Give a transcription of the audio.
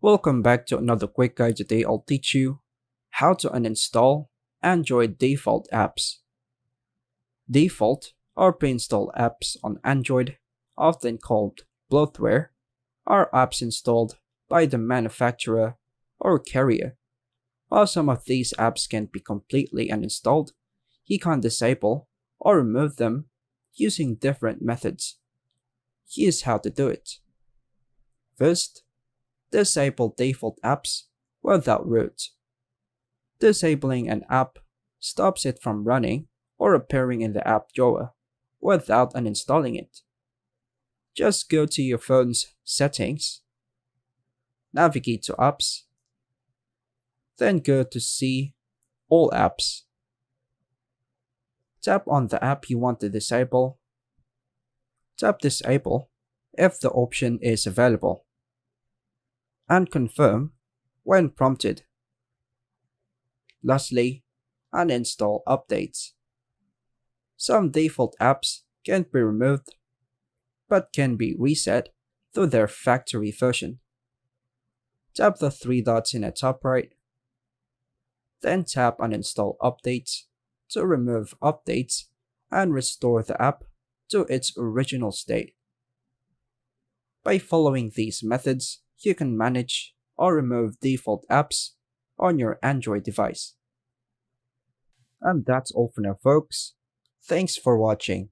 Welcome back to another quick guide. Today I'll teach you how to uninstall Android default apps. Default or pre-installed apps on Android, often called bloatware, are apps installed by the manufacturer or carrier. While some of these apps can be completely uninstalled, you can disable or remove them using different methods. Here's how to do it. First, disable default apps without root. Disabling an app stops it from running or appearing in the app drawer without uninstalling it. Just go to your phone's settings, navigate to apps, then go to see all apps. Tap on the app you want to disable. Tap disable if the option is available, and confirm when prompted. Lastly, uninstall updates. Some default apps can't be removed, but can be reset to their factory version. Tap the three dots in the top right, then tap uninstall updates to remove updates and restore the app to its original state. By following these methods, you can manage or remove default apps on your Android device. And that's all for now, folks. Thanks for watching.